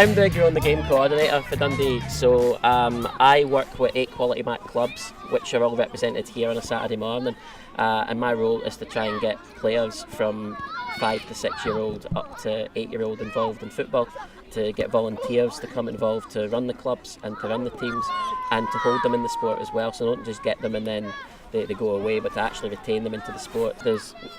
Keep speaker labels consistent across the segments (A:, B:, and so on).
A: I'm the Grow on the Game coordinator for Dundee, so I work with 8 quality MAC clubs which are all represented here on a Saturday morning, and my role is to try and get players from 5 to 6 year old up to 8 year old involved in football, to get volunteers to come involved to run the clubs and to run the teams and to hold them in the sport as well, so don't just get them and then they go away, but to actually retain them into the sport.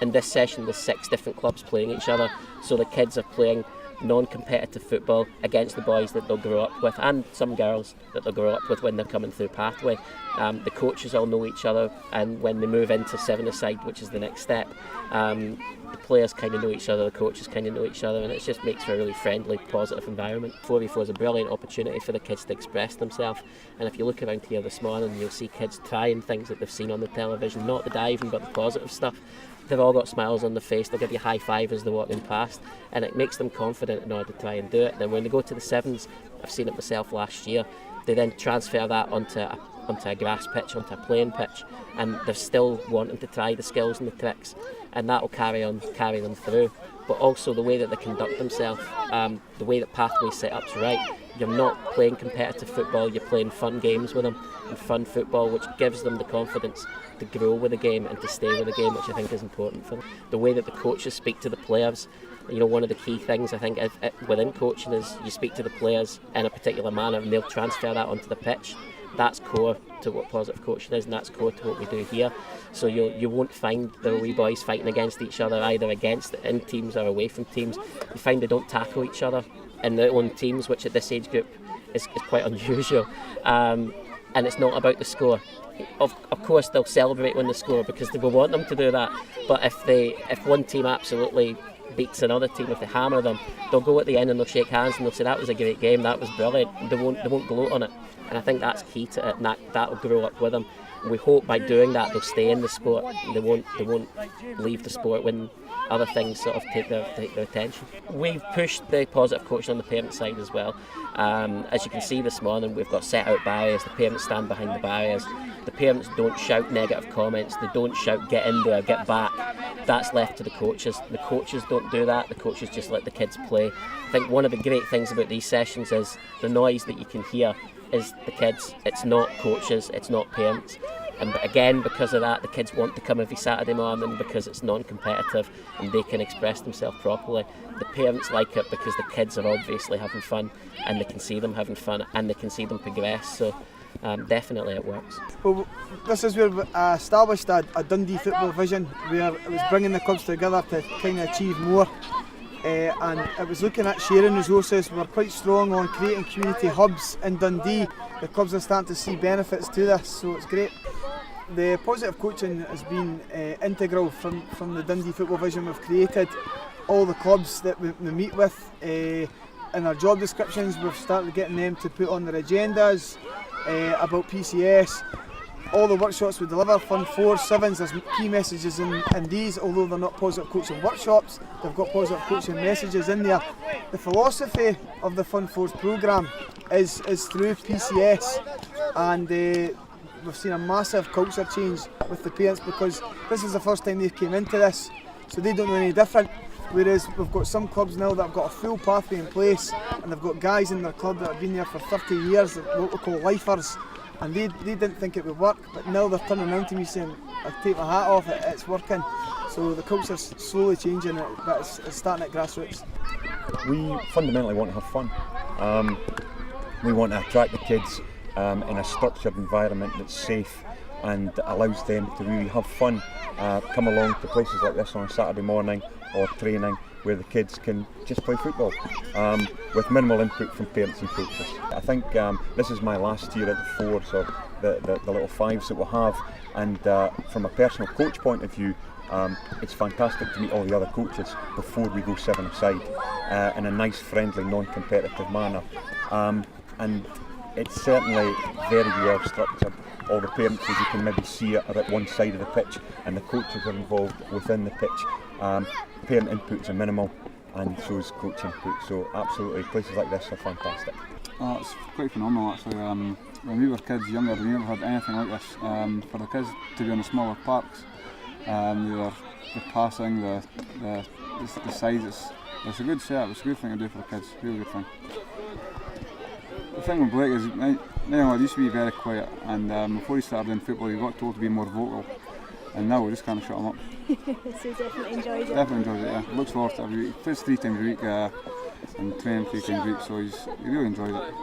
A: In this session there's 6 different clubs playing each other, so the kids are playing non-competitive football against the boys that they'll grow up with, and some girls that they'll grow up with when they're coming through pathway. The coaches all know each other, and when they move into 7-a-side, which is the next step, the players kind of know each other, the coaches kind of know each other, and it just makes for a really friendly, positive environment. 4v4 is a brilliant opportunity for the kids to express themselves, and if you look around here this morning, you'll see kids trying things that they've seen on the television, not the diving but the positive stuff. They've all got smiles on their face, they'll give you a high five as they're walking past, and it makes them confident in order to try and do it. Then when they go to the 7s, I've seen it myself last year, they then transfer that onto a grass pitch, onto a playing pitch, and they're still wanting to try the skills and the tricks, and that will carry them through. But also the way that they conduct themselves, the way that pathway set-up's right. You're not playing competitive football, you're playing fun games with them, and fun football, which gives them the confidence to grow with the game and to stay with the game, which I think is important for them. The way that the coaches speak to the players, one of the key things I think within coaching is you speak to the players in a particular manner and they'll transfer that onto the pitch. That's core to what positive coaching is, and that's core to what we do here. So you won't find the wee boys fighting against each other, either in teams or away from teams. You find they don't tackle each other in their own teams, which at this age group is quite unusual. And it's not about the score. Of course they'll celebrate when they score because they will want them to do that, but if one team absolutely beats another team, if they hammer them, they'll go at the end and they'll shake hands and they'll say that was a great game, that was brilliant. They won't gloat on it, and I think that's key to it, and that will grow up with them. We hope by doing that they'll stay in the sport. They won't leave the sport when other things sort of take their attention. We've pushed the positive coaching on the parent side as well. As you can see this morning, we've got set out barriers. The parents stand behind the barriers. The parents don't shout negative comments. They don't shout get in there, get back. That's left to the coaches. The coaches don't do that. The coaches just let the kids play. I think one of the great things about these sessions is the noise that you can hear is the kids. It's not coaches, it's not parents. And again, because of that, the kids want to come every Saturday morning because it's non-competitive and they can express themselves properly. The parents like it because the kids are obviously having fun and they can see them having fun and they can see them progress. So definitely it works.
B: Well, this is where we established a Dundee football vision, where it was bringing the clubs together to kind of achieve more. And it was looking at sharing resources. We're quite strong on creating community hubs in Dundee. The clubs are starting to see benefits to this, so it's great. The positive coaching has been integral from the Dundee football vision we've created. All the clubs that we meet with, in our job descriptions, we've started getting them to put on their agendas about PCS. All the workshops we deliver, Fun Fours, 7s, there's key messages in these, although they're not positive coaching workshops, they've got positive coaching messages in there. The philosophy of the Fun Fours programme is through PCS, and we've seen a massive culture change with the parents because this is the first time they came into this, so they don't know any different. Whereas we've got some clubs now that have got a full pathway in place, and they've got guys in their club that have been there for 30 years, what we call lifers. And they didn't think it would work, but now they're turning around to me saying, I take my hat off, it's working. So the culture's slowly changing, but it's starting at grassroots.
C: We fundamentally want to have fun. We want to attract the kids in a structured environment that's safe and allows them to really have fun. Come along to places like this on a Saturday morning or training where the kids can just play football with minimal input from parents and coaches. I think this is my last year at the Fours, or the little 5s that we'll have, and from a personal coach point of view, it's fantastic to meet all the other coaches before we go 7-a-side in a nice, friendly, non-competitive manner. And it's certainly very well structured. All the parents, as you can maybe see, are at one side of the pitch and the coaches are involved within the pitch. Parent inputs are minimal and so is coach input, so absolutely places like this are fantastic.
D: It's quite phenomenal actually. When we were kids younger, we never had anything like this. For the kids to be in the smaller parks, they were passing, the size. It's a good setup. It's a good thing to do for the kids. Really good thing. The thing with Blake is, now he used to be very quiet, and before he started doing football, he got told to be more vocal, and now we just kind of shut him up.
E: So he definitely enjoys it.
D: Definitely enjoys it. Yeah, looks forward to it every week. He plays 3 times a week and training 3 times a week, so he really enjoys it.